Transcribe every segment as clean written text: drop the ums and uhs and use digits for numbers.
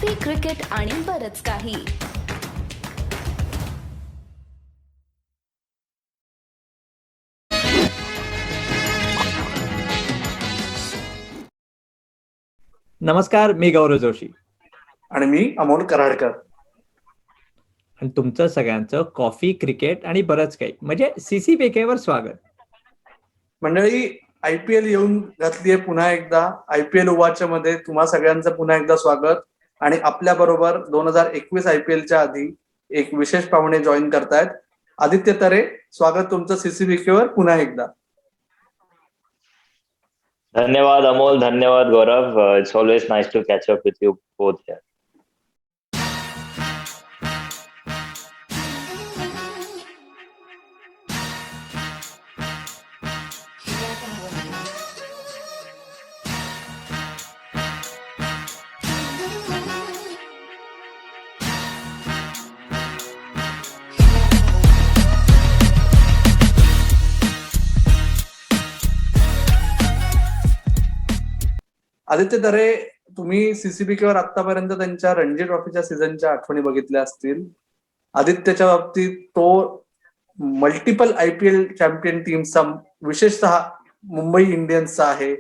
Coffee, cricket आणि बरंच काही. नमस्कार, मी गौरव जोशी आणि मी अमोल कराडकर. आणि तुमचं सगळ्यांचं कॉफी, क्रिकेट आणि बरंच काही म्हणजे CCBK वर स्वागत. मंडळी, IPL येऊन घातलीये पुन्हा एकदा. IPL उवाच्या मध्ये तुम्हा सगळ्यांचं पुन्हा एकदा स्वागत. आणि आपल्या बरोबर 2021 IPLच्या आधी एक विशेष पाहुणे जॉईन करतायत. आदित्य तरे, स्वागत तुमचं CCBK वर पुन्हा एकदा. धन्यवाद अमोल, धन्यवाद Gaurav. It's always nice to catch up with you both here. Aditya Tare, तुम्ही CCBK वर आतापर्यंत त्यांच्या रणजी ट्रॉफीच्या सीझनच्या आठवणी बघितल्या असतील. आदित्यच्या बाबतीत तो मल्टिपल IPL चॅम्पियन टीमचा, विशेषतः मुंबई इंडियन्सचा आहे.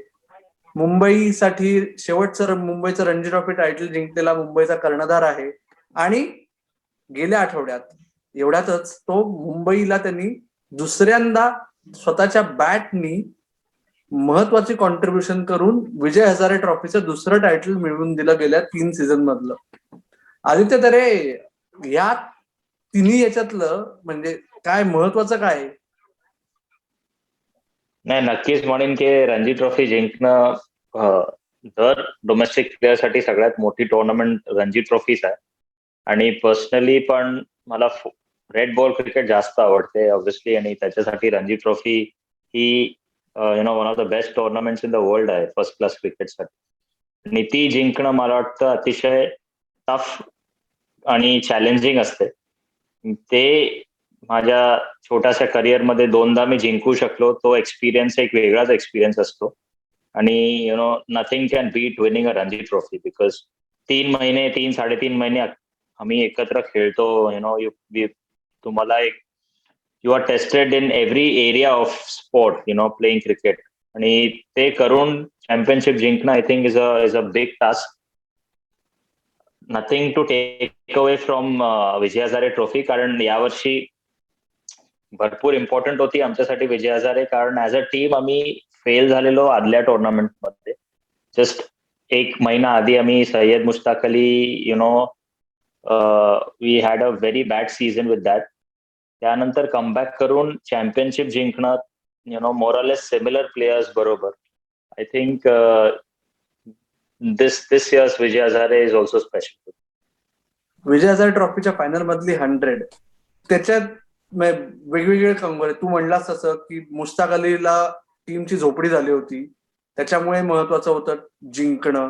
मुंबईसाठी शेवटचं मुंबईचं रणजी ट्रॉफी टायटल जिंकलेला मुंबईचा कर्णधार आहे. आणि गेल्या आठवड्यात एवढ्यातच तो मुंबईला त्यांनी दुसऱ्यांदा स्वतःच्या बॅटनी महत्वाची कॉन्ट्रीब्युशन करून विजय हजारे ट्रॉफीचं दुसरं टायटल मिळवून दिलं गेल्या 3 सीझन मधलं. आदित्य तरे, या तिन्ही याच्यातलं म्हणजे काय महत्वाचं काय? नाही, नक्कीच म्हणेन की रणजी ट्रॉफी जिंकणं दर डोमेस्टिक प्लेअरसाठी सगळ्यात मोठी टुर्नामेंट रणजी ट्रॉफीच आहे. आणि पर्सनली पण मला रेड बॉल क्रिकेट जास्त आवडते ऑब्व्हियसली, आणि त्याच्यासाठी Ranji trophy he one of the best tournaments in the world आहे फर्स्ट क्लास क्रिकेटसाठी. आणि ती जिंकणं मला वाटतं अतिशय टफ आणि चॅलेंजिंग असते. ते माझ्या छोट्याशा करिअरमध्ये 2दा मी जिंकू शकलो. तो एक्सपिरियन्स एक वेगळाच एक्सपिरियन्स असतो. आणि nothing can beat winning a Ranji trophy, because 3-3.5 महिने आम्ही एकत्र खेळतो. तुम्हाला एक you are tested in every area of sport, playing cricket. आणि ते करून चॅम्पियनशिप जिंकणं I think is a big task. Nothing to take away from Vijay Hazare trophy, कारण यावर्षी भरपूर इम्पॉर्टंट होती आमच्यासाठी विजय हजारे, कारण ऍज अ टीम आम्ही फेल झालेलो आदल्या टुर्नामेंटमध्ये. जस्ट 1 महिना आधी आम्ही Syed Mushtaq Ali we had a very bad season with that. त्यानंतर कमबॅक करून चॅम्पियनशिप जिंकणं मोरलेस सिमिलर प्लेयर्स बरोबर. I think this years Vijay Hazare is also special. Vijay Hazare ट्रॉफीच्या फायनल मधली 100 त्याच्यात वेगवेगळे कंगोरे. तू म्हणलास तसं की मुश्ताक अलीला टीमची झोपडी झाली होती, त्याच्यामुळे महत्वाचं होतं जिंकणं.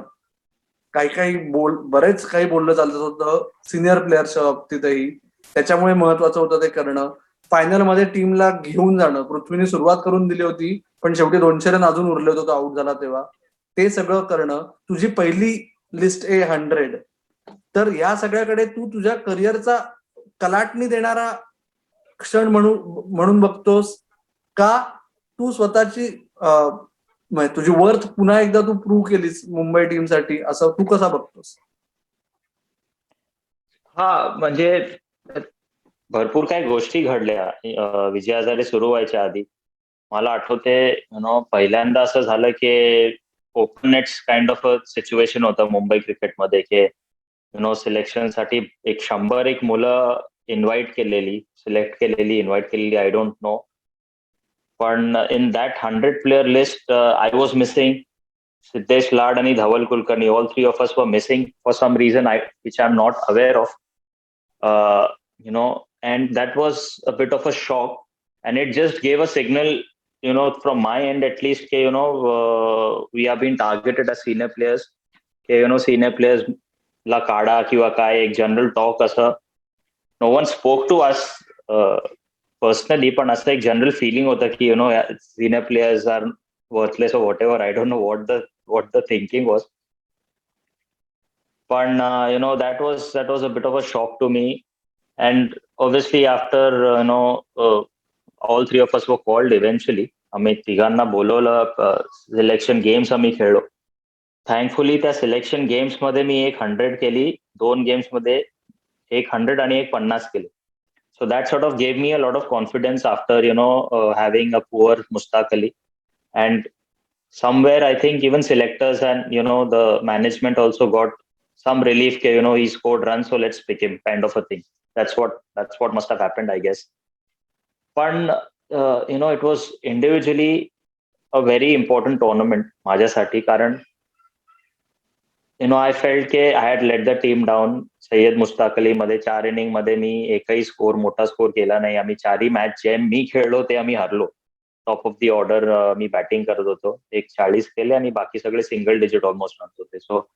बरेच काही बोललं चालत होतं सिनियर प्लेयरच्या बाबतीतही, त्याच्यामुळे महत्वाचं होतं ते करणं. फायनल मध्ये टीमला घेऊन जाणं. पृथ्वीने सुरुवात करून दिली होती, पण शेवटी 200 रन अजून उरले होते, तो आउट झाला तेव्हा. ते सगळं करणं. तुझी पहिली लिस्ट 100. तर या सगळ्याकडे तू तुझ्या करिअरचा कलाटणी देणारा क्षण म्हणून बघतोस का, तू स्वतःची तुझी वर्थ पुन्हा एकदा तू प्रूव्ह केलीस मुंबई टीमसाठी, असं तू कसा बघतोस? हा, म्हणजे भरपूर काही गोष्टी घडल्या विजय हजारे सुरू व्हायच्या आधी. मला आठवते पहिल्यांदा असं झालं की open nets kind of a situation होतं मुंबई क्रिकेटमध्ये, की सिलेक्शनसाठी 101 मुलं सिलेक्ट केलेली आय डोंट नो. पण in that 100 player list I was missing Siddhesh Lad आणि Dhawal Kulkarni. All 3 of us were missing for some reason which I'm not aware of. And that was a bit of a shock, and it just gave a signal, from my end at least, we have been targeted as senior players. Senior players ला काढा किंवा काय, एक general talk असं. No one spoke to us personally, पण असं एक general feeling होतं की senior players are worthless or whatever. I don't know what the thinking was. पण that was a bit of a shock to me. And obviously after all three of us were called eventually. आम्ही तिघांना बोलवलं, selection games आम्ही खेळलो. Thankfully त्या selection games मध्ये मी 100 केली, 2 games मध्ये 100 आणि 150 केली. So that sort of gave me a lot of confidence after having a poor Mustaq Ali. And somewhere I think even selectors and the management also got some relief. He scored runs, so let's pick him, kind of a thing. That's what must have happened, I guess. But it was individually a very important tournament माझ्यासाठी, कारण I felt I had let the team down. Syed Mushtaq Ali मध्ये 4 inning मध्ये मी एकही मोठा score केला नाही. आम्ही 4ही match जे मी खेळलो ते आम्ही हरलो. टॉप ऑफ दी ऑर्डर मी बॅटिंग करत होतो. 40 केले आणि बाकी सगळे सिंगल डिजिट ऑलमोस्ट रन्स होते. सो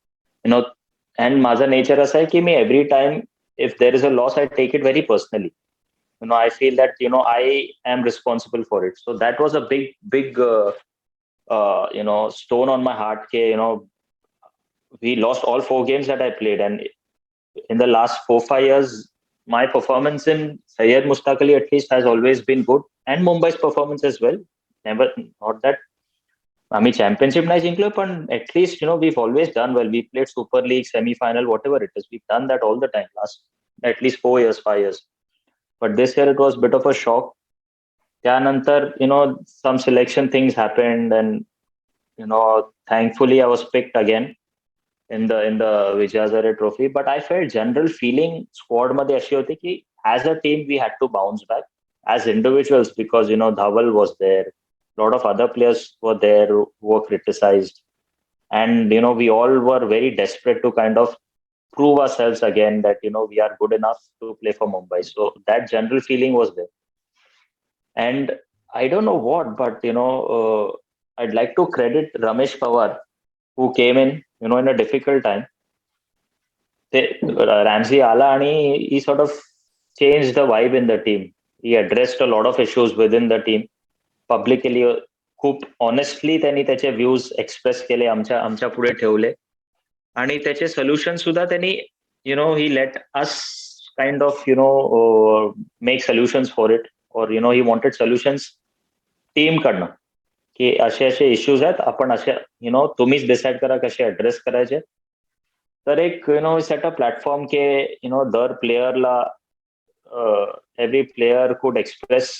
अँड माझं नेचर असं आहे की मी every time if there is a loss I take it very personally. I feel that I am responsible for it. So that was a big stone on my heart. We lost all 4 games that I played, and in the last 4-5 years my performance in Syed Mushtaq Ali at least has always been good, and Mumbai's performance as well. Never, not that आम्ही championship नाही जिंकलो, पण at least we've always done well. We played Super League, semi-final, whatever it is. We've done that all the time last at least 4 years, 5 years. But this year it was a bit of a shock. त्यानंतर some selection things happened, and thankfully I was picked again in the Vijay Hazare Trophy. But I felt general feeling squad मध्ये अशी होती की as a team we had to bounce back as individuals, because Dhaval was there, a lot of other players were there who were criticized, and we all were very desperate to kind of prove ourselves again that we are good enough to play for Mumbai. So that general feeling was there. And I don't know what, but I'd like to credit Ramesh Pawar, who came in in a difficult time. Ramsey आला आणि he sort of changed the vibe in the team. He addressed a lot of issues within the team publicly. खूप honestly त्यांनी त्याचे views express केले, आमच्या पुढे ठेवले, आणि त्याचे सोल्युशन सुद्धा त्यांनी he let us kind of make solutions for it, or he wanted solutions team कडनं, की असे इश्यूज आहेत, आपण असे तुम्हीच डिसाईड करा कसे ऍड्रेस करायचे. तर एक सेट अ प्लॅटफॉर्म के दर प्लेयरला every player could express,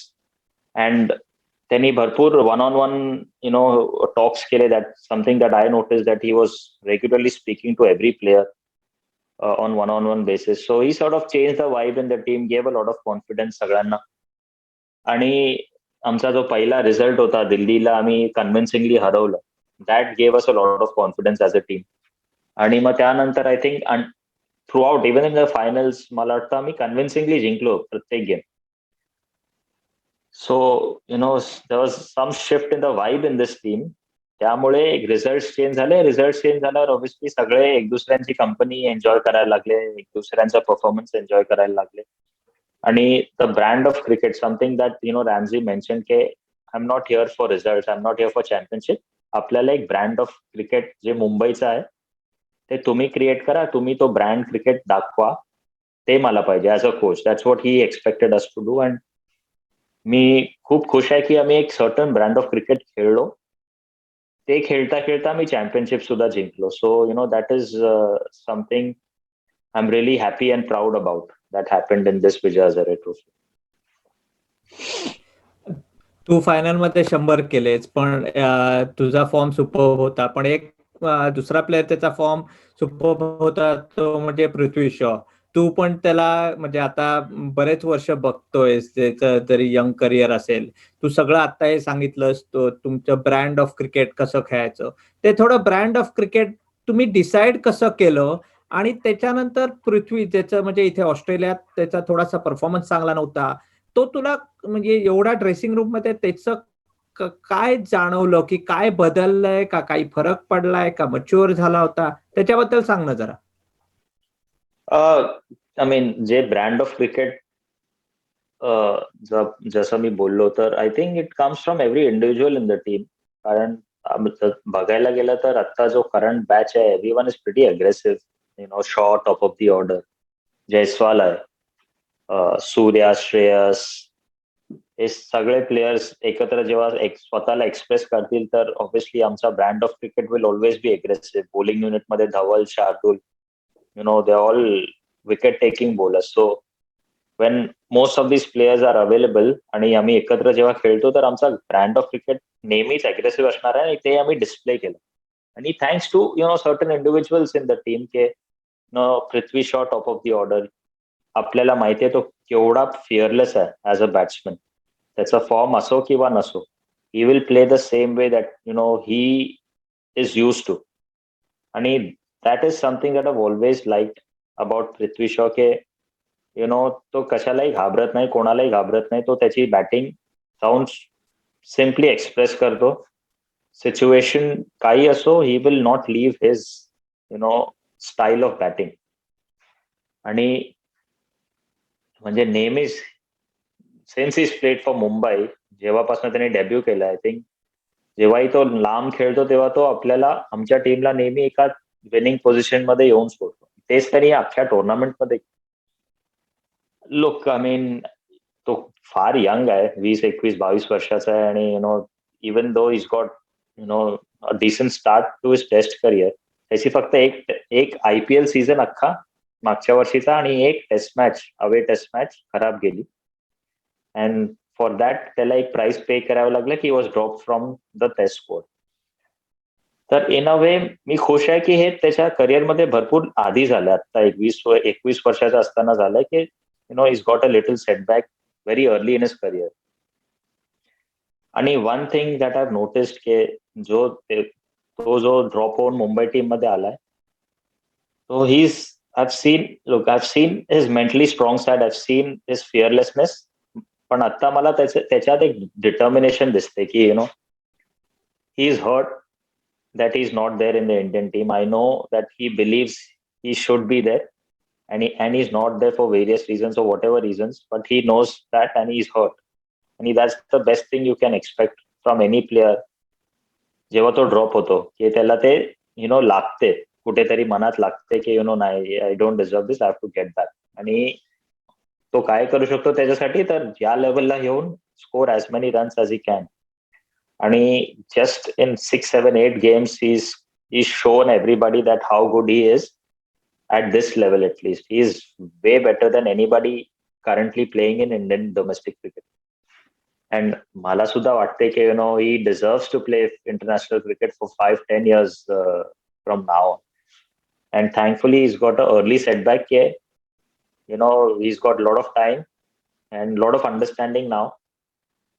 and त्यांनी भरपूर one-on-one टॉक्स केले. That something that I notice that he was regularly speaking to every player on one-on-one basis. So he sort of changed the vibe in the team, gave a lot of confidence सगळ्यांना. आणि आमचा जो पहिला result होता दिल्लीला आम्ही convincingly हरवलं, that gave us a lot of confidence as a team. आणि मग त्यानंतर I think throughout even in the finals मला वाटतं आम्ही कन्व्हिन्सिंगली जिंकलो प्रत्येक game. So there was some shift in the vibe in this team. त्यामुळे result change झाल्यावर ऑब्व्हियसली सगळे एक दुसऱ्यांची कंपनी एन्जॉय करायला लागले, एक दुसऱ्यांचा परफॉर्मन्स एन्जॉय करायला लागले. आणि the brand of cricket, something that रॅमझी मेन्शन के I am not here for result, I am not here for championship. आपल्याला एक ब्रँड ऑफ क्रिकेट जे मुंबईचं आहे ते तुम्ही क्रिएट करा, तुम्ही तो ब्रँड क्रिकेट दाखवा, ते मला पाहिजे as a coach. That's what he expected us to do. And मी खूप खुश आहे की आम्ही एक सर्टन ब्रँड ऑफ क्रिकेट खेळलो. ते खेळता खेळता मी चॅम्पियनशिप सुद्धा जिंकलो. So that is something I am really happy and proud about that happened in this Vijay Hazare trophy. तू फायनल मध्ये 100 केलेच, पण तुझा फॉर्म सुपर्ब होता. पण एक दुसरा प्लेअर त्याचा फॉर्म सुपर्ब होता, तो म्हणजे पृथ्वी शॉ. तू पण त्याला म्हणजे आता बरेच वर्ष बघतोयस, त्याचं जरी यंग करिअर असेल. तू सगळं आता हे सांगितलंस, तो तुमचं ब्रँड ऑफ क्रिकेट कसं खेळायचं, ते थोडं ब्रँड ऑफ क्रिकेट तुम्ही डिसाईड कसं केलं. आणि त्याच्यानंतर पृथ्वी, ज्याचं म्हणजे इथे ऑस्ट्रेलियात त्याचा थोडासा परफॉर्मन्स चांगला नव्हता, तो तुला म्हणजे एवढा ड्रेसिंग रूम मध्ये त्याचं काय जाणवलं, की काय बदललंय, का काही फरक पडलाय, का मच्युअर झाला होता, त्याच्याबद्दल सांग ना जरा. आय मीन जे ब्रँड ऑफ क्रिकेट जसं मी बोललो, तर I think it comes from every individual in the team. कारण बघायला गेलं तर आता जो करंट बॅच आहे, everyone is pretty aggressive. Shaw top of the order, Jaiswal आहे, सूर्या, श्रेयस, हे सगळे प्लेयर्स एकत्र जेव्हा स्वतःला एक्सप्रेस करतील तर ऑब्व्हियसली आमचा brand of cricket will always be aggressive. Bowling युनिटमध्ये Dhawal, Shardul, they all wicket taking bowlers. So when most of this players are available आणि आम्ही एकत्र जेव्हा खेळतो तर आमचा ब्रँड ऑफ क्रिकेट नेहमीच अग्रेसिव्ह असणार आहे आणि ते आम्ही डिस्प्ले केलं. आणि thanks to certain individuals in the team के Prithvi Shaw top of the order. आपल्याला माहिती आहे तो केवढा फिअरलेस आहे ऍज अ बॅट्समन. त्याचा फॉर्म असो किंवा नसो, he will play the same way that he is use to. आणि that is something that I always like about Prithvi Shaw के तो कशालाही घाबरत नाही, कोणालाही घाबरत नाही. तो त्याची बॅटिंग जाऊन सिम्पली एक्सप्रेस करतो. सिच्युएशन काही असो, he will not leave his style of batting. आणि म्हणजे नेहमीच since is played for Mumbai, जेव्हापासून त्याने डेब्यू केलं, आय थिंक जेव्हाही तो लांब खेळतो तेव्हा तो आपल्याला, आमच्या टीमला नेहमी एका विनिंग पोझिशन मध्ये येऊन सोडतो. तेच त्यांनी अख्ख्या टुर्नामेंटमध्ये. लुक, आय मीन तो फार यंग आहे, 20, 21, 22 वर्षाचा आहे. आणि even though is got decent start to his test career. त्याची फक्त एक IPL सीझन अख्खा मागच्या वर्षीचा आणि एक test match, away test match खराब गेली. अँड फॉर दॅट त्याला एक प्राइस पे करावं लागलं की was drop from the test squad. तर इन अ वे मी खुश आहे की हे त्याच्या करिअरमध्ये भरपूर आधी झालं. आता 21 वर्षाचा असताना झालंय की he's got a little setback very early in his career. आणि one thing that I noticed की तो जो ड्रॉप होऊन मुंबई टीम मध्ये आलाय, तो I've seen his mentally strong side, I've seen his fearlessness. पण आता मला त्याच्यात एक डिटर्मिनेशन दिसते की he is hurt that he is not there in the Indian team. I know that he believes he should be there. And he's not there for various reasons or whatever reasons, but he knows that and he's hurt. And that's the best thing you can expect from any player. जेव्हा तो drop होतो की त्याला ते लागते, कुठेतरी मनात लागते की नाही, I don't deserve this, I have to get back. आणि तो काय करू शकतो त्याच्यासाठी, तर या लेवलला येऊन score as many runs as he can. आणि just in 6, 7, 8 games he's shown everybody that how good he is. At this level, at least, he is way better than anybody currently playing in Indian domestic cricket. And मला सुद्धा वाटते की he deserves to play international cricket for 5-10 years from now. And thankfully, he's got an early setback. He's got a lot of time and a lot of understanding now.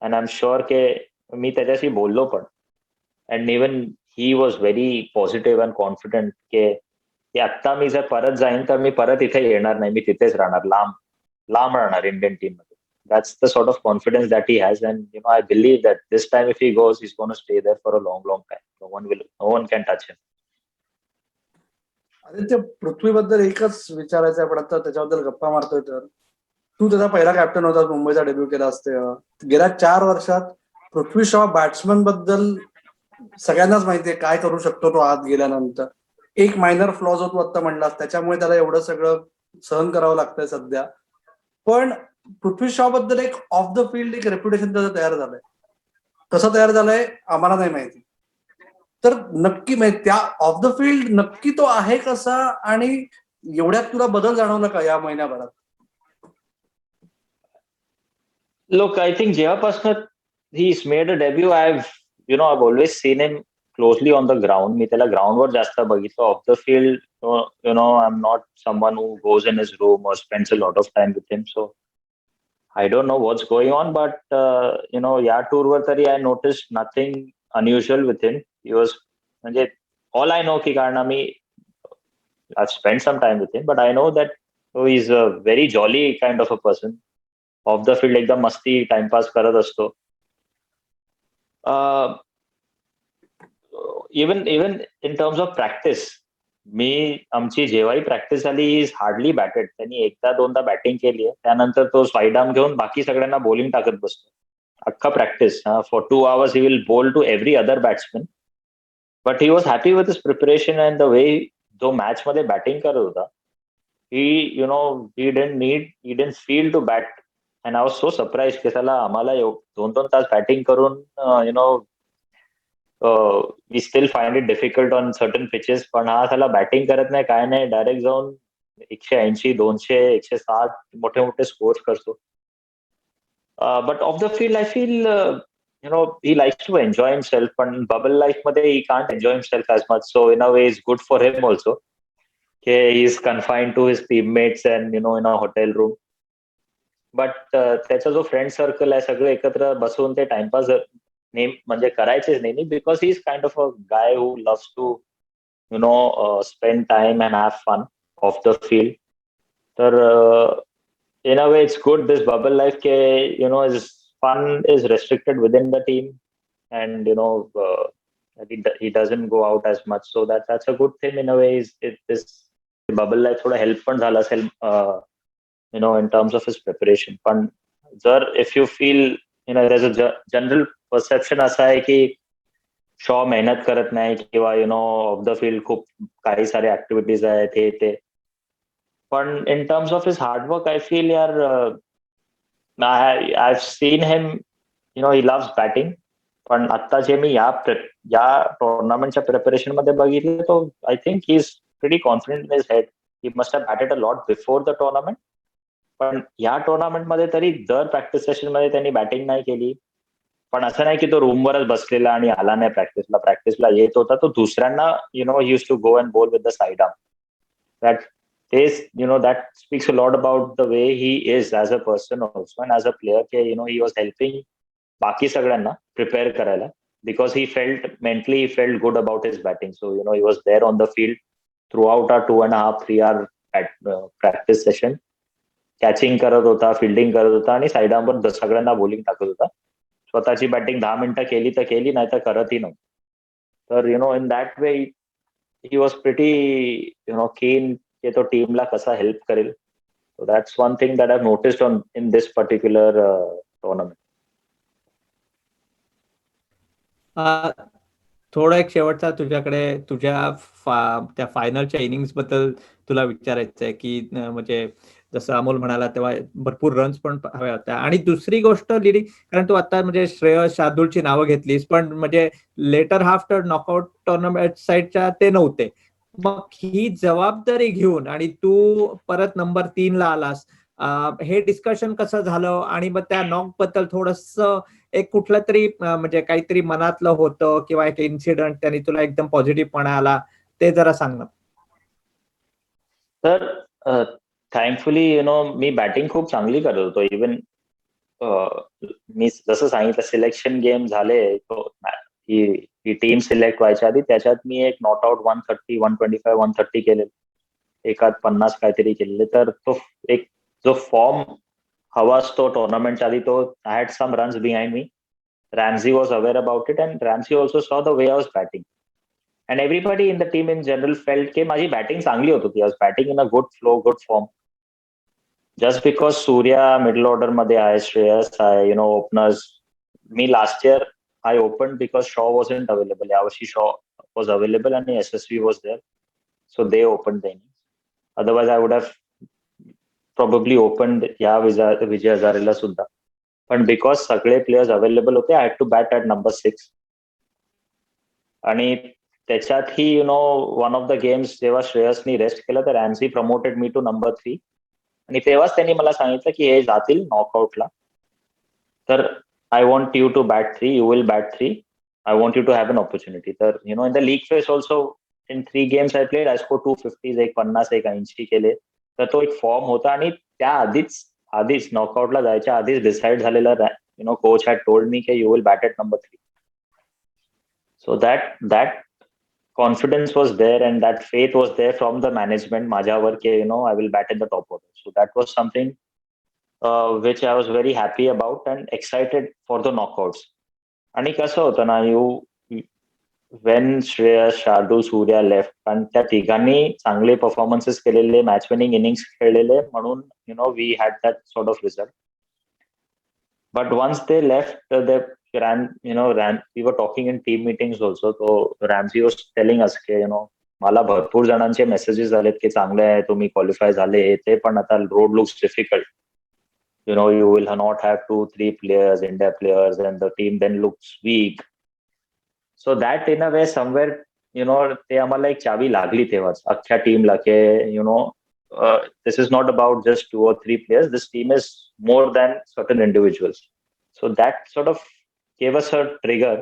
And I'm sure के मी त्याच्याशी बोललो पण. And even he was very positive and confident के की आता मी जर परत जाईन तर मी परत इथे येणार नाही, मी तिथेच राहणार, लांब राहणार इंडियन टीम मध्ये. That's the sort of confidence that he has, and I believe that this time if he goes, he's going to stay there for a long time. No one can touch him. Aditya, पृथ्वीबद्दल एकच विचारायचं आहे, पण आता त्याच्याबद्दल गप्पा मारतोय तर तू त्याचा पहिला कॅप्टन होता, मुंबईचा डेब्यू केला असते. गेल्या 4 वर्षात पृथ्वी शॉ बॅट्समन बद्दल सगळ्यांनाच माहितीये काय करू शकतो तो आत गेल्यानंतर. एक मायनर फ्लॉज होतो आता म्हणलास, त्याच्यामुळे त्याला एवढं सगळं सहन करावं लागतंय सध्या. पण पृथ्वी शॉ बद्दल एक ऑफ द फील्ड एक रेप्युटेशन त्याचं तयार झालंय. कसं तयार झालंय आम्हाला नाही माहिती. तर नक्की त्या ऑफ द फील्ड नक्की तो आहे कसा, आणि एवढ्यात तुला बदल जाणवला का या महिन्याभरात? Look, I think जेव्हापासून he's made a debut, I've always seen him closely on the ground. मी त्याला ग्राउंडवर जास्त बघितलं. Of the field I'm not someone who goes in his room or spends a lot of time with him, so I don't know what's going on, but या टूरवर तरी I noticed nothing unusual with him. He was म्हणजे all I know की कारण I've spent some time with him, but I know that he's a very jolly kind of a person. Of the field एकदम मस्ती timepass करत असतो. Even in terms of practice, आमची जेव्हाही practice झाली, is hardly batted. त्यांनी 1-2दा batting केली आहे, त्यानंतर तो स्वाईड आर्म घेऊन बाकी सगळ्यांना बॉलिंग टाकत बसतो अख्खा practice. For 2 hours he will bowl to every other batsman. But he was happy with his preparation and the way जो मॅच मध्ये बॅटिंग करत होता, he didn't feel to bat. And I was so surprised की त्याला आम्हाला 2-2 तास batting करून we still find it difficult on certain pitches, पण हा त्याला बॅटिंग करत नाही, काय नाही, डायरेक्ट जाऊन 180, 200, 160 मोठे मोठे स्कोर करतो. But of the field I feel he likes to enjoy himself, पण बबल लाईफ मध्ये he can't enjoy himself as much, so in a way it's good for him also. Okay, he is confined to his teammates and in a hotel room. But त्याचा जो friend circle आहे सगळे एकत्र बसून ते timepass म्हणजे करायचेच नेहमी, because he is kind of a guy who loves to spend time and have fun of the field. तर in a way it's good, this bubble life ke is fun is restricted within the team, and he doesn't go out as much, so that's a good thing in a way. This bubble life thoda help पण झाला असेल in terms of his preparation. पण जर if you feel there's a general perception असा आहे की शॉ मेहनत करत नाही किंवा ऑफ द फील्ड खूप काही सारे ऍक्टिव्हिटीज आहेत हे ते, पण in terms of his hard work I feel I've seen him, he loves batting. पण आता जे मी या टुर्नामेंटच्या प्रिपरेशन मध्ये बघितलं तो I think he is pretty confident in his head. He must have batted a lot before the tournament, पण या tournament मध्ये तरी दर प्रॅक्टिस सेशन मध्ये त्यांनी बॅटिंग नाही केली. पण असं नाही की तो रूमवरच बसलेला आणि आला नाही प्रॅक्टिसला येत होता. तो दुसऱ्यांना he used to go and bowl with the side arm. That speaks a lot about the way he is as a person also and as a player. He was helping बाकी सगळ्यांना प्रिपेअर करायला, because he felt good about his batting. So he was there on the field throughout our 2.5-3 hour practice session. Catching करत होता, fielding करत होता आणि side आर्मवर सगळ्यांना bowling टाकत होता. स्वतःची बॅटिंग 10 मिनिटं केली तर केली, नाही तर करतही नव्हतं. तर in that way he was pretty कीन की तो टीमला कसा हेल्प करेल. So that's one thing that I noticed on in this particular tournament. थोडा एक शेवटचा तुझ्याकडे तुझ्या त्या फायनलच्या इनिंग्स बद्दल तुला विचारायचं आहे की म्हणजे जसं अमोल म्हणाला तेव्हा भरपूर रन्स पण हव्या होत्या. आणि दुसरी गोष्ट लिडिंग, कारण तू आता म्हणजे श्रेयस शार्दूलची नावं घेतलीस, पण म्हणजे लेटर हाफ नॉकआउट टुर्नामेंट साईडच्या ते नव्हते. मग ही जबाबदारी घेऊन आणि तू परत नंबर 3 ला आलास, हे डिस्कशन कसं झालं आणि मग त्या नॉक बद्दल थोडस एक कुठलं तरी म्हणजे काहीतरी मनातलं होतं किंवा एक इन्सिडेंट त्यांनी तुला एकदम पॉझिटिव्हपणा आला, ते जरा सांग ना. तर थँकफुली मी बॅटिंग खूप चांगली करत होतो. इव्हन मी जसं सांगितलं सिलेक्शन गेम झाले, ही टीम सिलेक्ट व्हायच्या आधी त्याच्यात मी एक नॉट आउट 130, 125, 130 केले, एकात 50 काहीतरी केलेले. तर तो एक जो फॉर्म हवा असतो टुर्नामेंटच्या आधी, तो I had some runs behind me. Ramsey was aware about it, and Ramsey also saw the way I was batting. And everybody in the team in general felt की माझी बॅटिंग चांगली होत होती. I was batting in a good flow, good form. Just because Surya middle order मध्ये आहे, श्रेयस आहे, openers. Me last year I opened because Shaw wasn't available. यावर्षी Shaw was available and SSV was there. So they opened the innings. Otherwise I would have probably opened या विजय हजारेला सुद्धा. पण because सगळे players available होते, I had to bat at number 6. आणि त्याच्यातही one of the games जेव्हा श्रेयसनी rest केलं तर रॅम्सी प्रमोटेड मी टू नंबर 3. आणि तेव्हाच त्यांनी मला सांगितलं की हे जातील नॉकआउटला, तर I want you to bat 3, you will bat 3, I want you to have an opportunity. तर in the league phase also in 3 games I played, I score 250, एक 50, एक 80 केले. तर तो एक फॉर्म होता. आणि त्या आधीच नॉकआउटला जायच्या आधीच डिसाईड झालेला, कोच हॅड टोल्ड मी की you will bat at number 3. So that confidence was there and that faith was there from the management माझ्यावर की I will bat in the top order. So that was something which I was very happy about and excited for the knockouts. आणि कसं होतं ना, when Shreyas, Shardul, Surya left, आणि त्या तिघांनी चांगले परफॉर्मन्सेस केलेले, मॅच विनिंग इनिंग्स खेळलेले, म्हणून we had that sort of result. But once they left, we were talking in team meetings also. So Ramsey was telling us, मला भरपूर जणांचे मेसेजेस आलेत की चांगले आहे, तुम्ही क्वालिफाय झाले ते, पण आता road looks difficult. You will not have 2-3 players, India players, and the team then looks weak. So that in a way somewhere, ते आम्हाला एक चावी लागली तेव्हाच अख्ख्या टीमला की this is not about just 2 or 3 players. This team is more than certain individuals. So that sort of gave us a trigger.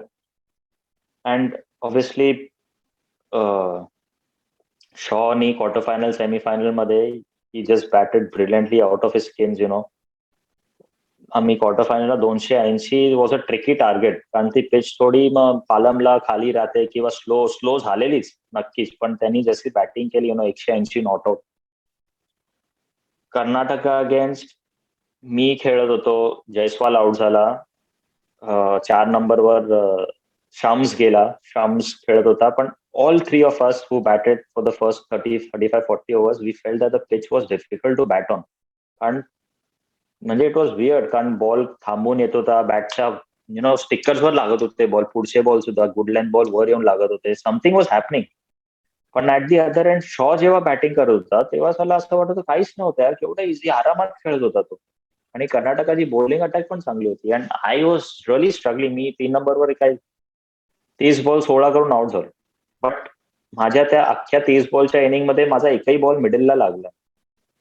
And obviously, Shaw quarterfinal, semi-final मध्ये he just batted brilliantly out of his skins. आम्ही quarter फायनलला 280 was a tricky target, कारण ती pitch थोडी मग पालमला खाली राहते किंवा स्लो झालेलीच नक्कीच, पण त्यांनी जशी बॅटिंग केली 180 नॉट आउट. कर्नाटका अगेन्स्ट मी खेळत होतो, जयस्वाल आउट झाला, 4 नंबरवर शम्स गेला, शम्स खेळत होता, पण all 3 of us who batted for the first 30, 35, 40 overs, we felt that the pitch was difficult to bat on. And म्हणजे इट वॉज वियर्ड, कारण बॉल थांबून येत होता, बॅटच्या स्टिकर्सवर लागत होते बॉल, पुढचे बॉल सुद्धा गुड लेंथ बॉल वर येऊन लागत होते. Something was happening. पण at the other end Shaw जेव्हा बॅटिंग करत होता तेव्हा मला असं वाटत काहीच नव्हतं यार, केवढा इझी आरामात खेळत होता तो. आणि कर्नाटकाची बॉलिंग अटॅक पण चांगली होती. And I was really struggling. मी 3 नंबरवर काय 30 बॉल 16 करून आउट झालो. बट माझ्या त्या अख्ख्या 30 बॉलच्या इनिंगमध्ये माझा एकही बॉल मिडलला लागला.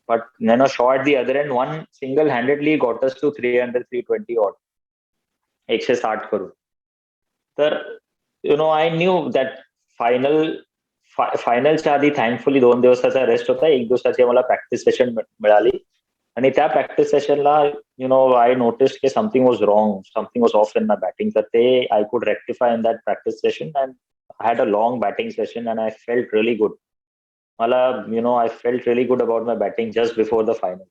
But Shaw at the other end, one single-handedly got us to 300, 320 odd. 160 करून. तर I knew that फायनलच्या आधी थँकफुली 2 दिवसाचा रेस्ट होता, 1 दिवसाची मला प्रॅक्टिस सेशन मिळाली. आणि त्या प्रॅक्टिस सेशनला आय नोटिस्ड की something was wrong, something was off in my batting. तर ते I could rectify in that practice session and I had a long batting session and I felt really good. मला I felt really good about my batting just before the final.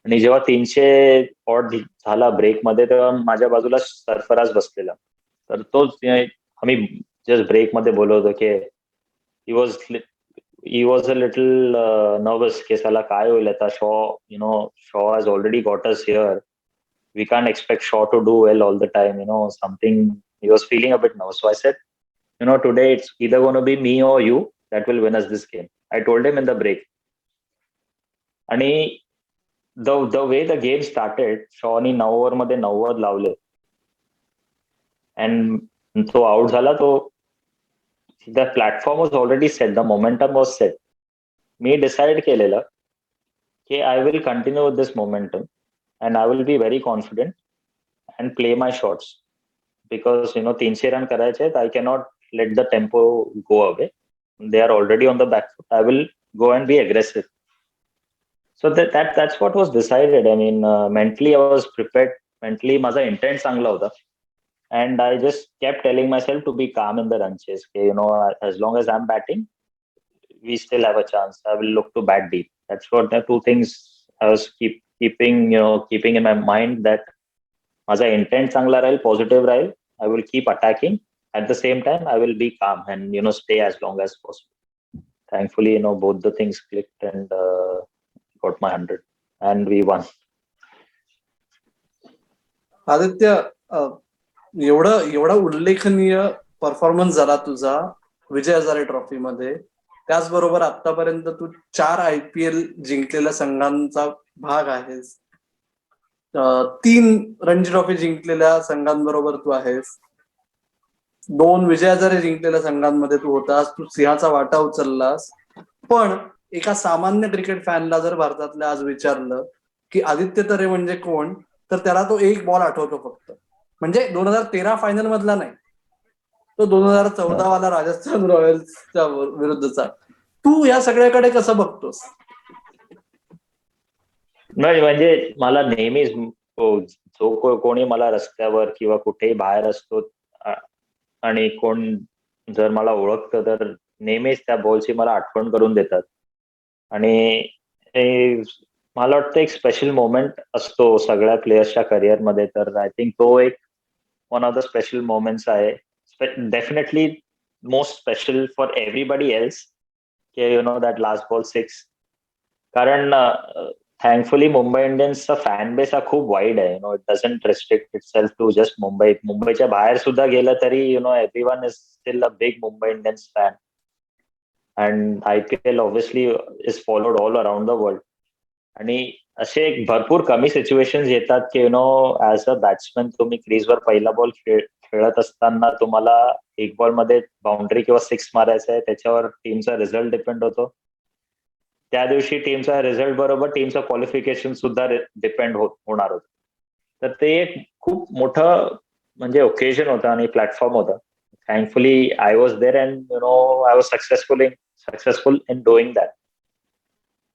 आणि जेव्हा 300 odd झाला ब्रेकमध्ये, तेव्हा माझ्या बाजूला सरफराज बसलेला. तर तोच आम्ही जस्ट ब्रेकमध्ये बोललो होतो की he was a little nervous की साला काय होईल आता. Shaw has already got us here, we can't expect Shaw to do well all the time, something. He was feeling a bit nervous. So I said today it's either going to be me or you that will win us this game. I told him in the break. आणि the way the game started, शॉनी 9 over मध्ये 90 लावले and तो out झाला. तो the platform was already set, the momentum was set. Me decide केलेलं की I will continue with this momentum and I will be very confident and play my shots, because 300 run करायचे आहेत. I cannot let the tempo go away. They are already on the back foot. I will go and be aggressive. So that's what was decided. I mean, mentally I was prepared. Mentally माझा intent चांगला होता. And I just kept telling myself to be calm in the run chase. Okay, as long as I'm batting, we still have a chance. I will look to bat deep. That's what the 2 things I was keeping in my mind, that माझा intent चांगला राहील, positive राहील. I will keep attacking. At the same time, I will be calm and stay as long as possible. Thankfully, both the things clicked and got my 100 and we won. Aditya, एवढा उल्लेखनीय performance झाला तुझा विजय Hazare trophy मध्ये. त्याचबरोबर आतापर्यंत तू 4 IPL जिंकलेल्या संघांचा भाग आहेस. 3 रणजी ट्रॉफी जिंकलेल्या संघांबरोबर तू आहेस. 2 विजय हजारे जिंकलेल्या संघांमध्ये तू होतास. तू सिंहाचा वाटा उचललास. पण एका सामान्य क्रिकेट फॅनला जर भारतातल्या आज विचारलं की आदित्य तरे म्हणजे कोण, तर त्याला तो एक बॉल आठवतो फक्त. म्हणजे 2013 फायनल मधला नाही, तो 2014 वाला राजस्थान रॉयल्सच्या विरुद्धचा. तू या सगळ्याकडे कसं बघतोस? नाही, म्हणजे मला नेहमीच जो कोणी मला रस्त्यावर किंवा कुठेही बाहेर असतो आणि कोण जर मला ओळखतं, तर नेहमीच त्या बॉलची मला आठवण करून देतात. आणि मला वाटतं एक स्पेशल मोमेंट असतो सगळ्या प्लेयर्सच्या करिअरमध्ये. तर आय थिंक तो एक one of the special moments आहे. Definitely most special for everybody else की दॅट लास्ट बॉल 6. कारण थँकफुली मुंबई इंडियन्सचा फॅन बेस हा खूप वाईड आहे. It doesn't restrict itself to just Mumbai. मुंबईच्या बाहेर सुद्धा गेलं तरी everyone is still a big Mumbai Indians fan. And IPL obviously is followed all around the world. आणि असे एक भरपूर कमी सिच्युएशन येतात की ऍज अ बॅट्समॅन तुम्ही क्रीजवर पहिला बॉल खेळत असताना तुम्हाला एक बॉल मध्ये बाउंड्री किंवा सिक्स मारायचा आहे, त्याच्यावर टीमचा रिझल्ट डिपेंड होतो. त्या दिवशी टीमचा रिझल्ट बरोबर टीमचं क्वालिफिकेशन सुद्धा डिपेंड होणार होतं. तर ते एक खूप मोठं म्हणजे ओकेजन होतं आणि प्लॅटफॉर्म होता. Thankfully I was there and I was successful in doing that.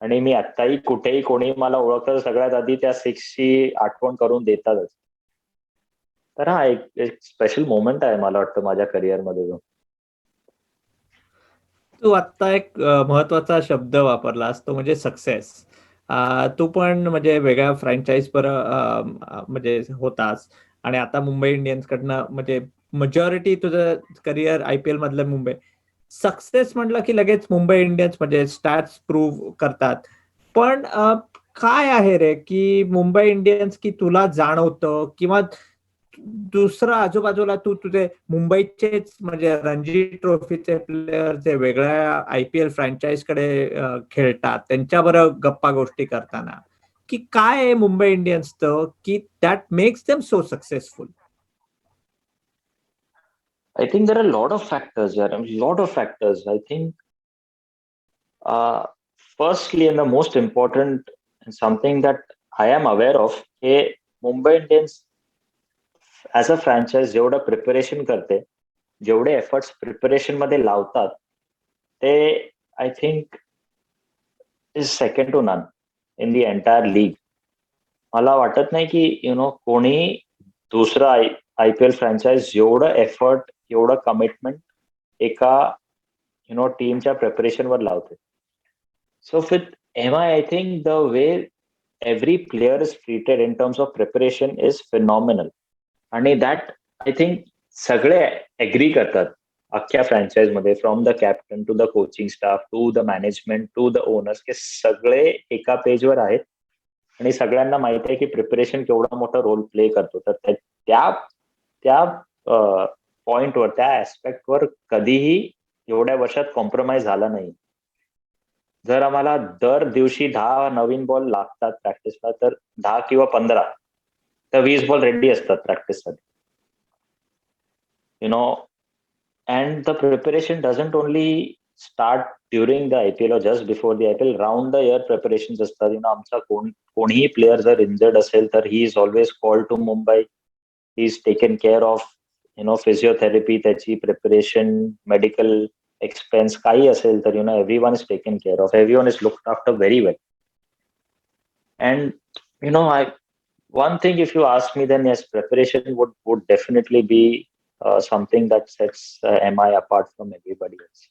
आणि मी आत्ताही कुठेही कोणी मला ओळखतं सगळ्यात आधी त्या सिक्सची आठवण करून देतातच. तर हा एक स्पेशल मोमेंट आहे मला वाटतं माझ्या करिअरमध्ये जो. तू आत्ता एक महत्वाचा शब्द वापरलास तो म्हणजे सक्सेस. तू पण म्हणजे वेगळ्या फ्रँचाईज म्हणजे होतास आणि आता मुंबई इंडियन्स कडनं म्हणजे मेजॉरिटी तुझं करिअर IPL मधलं मुंबई. सक्सेस म्हटलं की लगेच मुंबई इंडियन्स म्हणजे स्टॅट्स प्रूव्ह करतात. पण काय आहे रे की मुंबई इंडियन्स की तुला जाणवतं किंवा दुसरं आजूबाजूला तू तुझे मुंबईचेच म्हणजे रणजी ट्रॉफीचे प्लेयर जे वेगळ्या IPL फ्रँचाईज कडे खेळतात त्यांच्याबरोबर गप्पा गोष्टी करताना की काय आहे मुंबई इंडियन्सचं की that makes them so successful? I think there are a lot of factors, yeah, a lot of factors. I think, firstly, and the most important, and something that I am aware of, हे Mumbai Indians as a franchise जेवढं preparation करते, जेवढे efforts preparation मध्ये लावतात, ते I think is second to none in the entire league. मला वाटत नाही की कोणी दुसरा IPL फ्रँचाईज एवढं एफर्ट एवढं कमिटमेंट एका टीमच्या प्रिपरेशनवर लावते. So with MI, I think the way every player is treated in terms of preparation is phenomenal. आणि that I think सगळे अग्री करतात अख्ख्या फ्रँचाईज मध्ये, from the captain to the coaching staff to the management to the owners, हे सगळे एका पेजवर आहेत आणि सगळ्यांना माहिती आहे की प्रिपरेशन केवढा मोठा रोल प्ले करतो. तर त्या पॉइंटवर त्या ऍस्पेक्टवर कधीही एवढ्या वर्षात कॉम्प्रोमाइज झाला नाही. जर आम्हाला दर दिवशी 10 नवीन बॉल लागतात प्रॅक्टिसला, तर 10 किंवा 15 तर 20 बॉल रेडी असतात प्रॅक्टिससाठी. And the preparation doesn't only start during the IPL or just before the IPL. Round the year preparation असतात. आमचा कोणीही प्लेअर जर इंजर्ड असेल तर he is always called to Mumbai. He is taken care of physiotherapy, त्याची preparation, medical expense काही असेल तर everyone is taken care of, everyone is looked after very well. And one thing, if you ask me, then yes, preparation would definitely be something that sets MI apart from everybody else.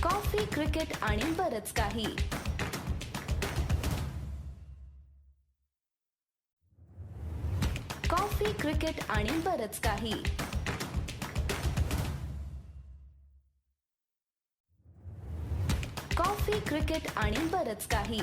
Coffee, cricket आणि बरच काही. Coffee, cricket आणि बरच काही. Coffee, cricket आणि बरच काही.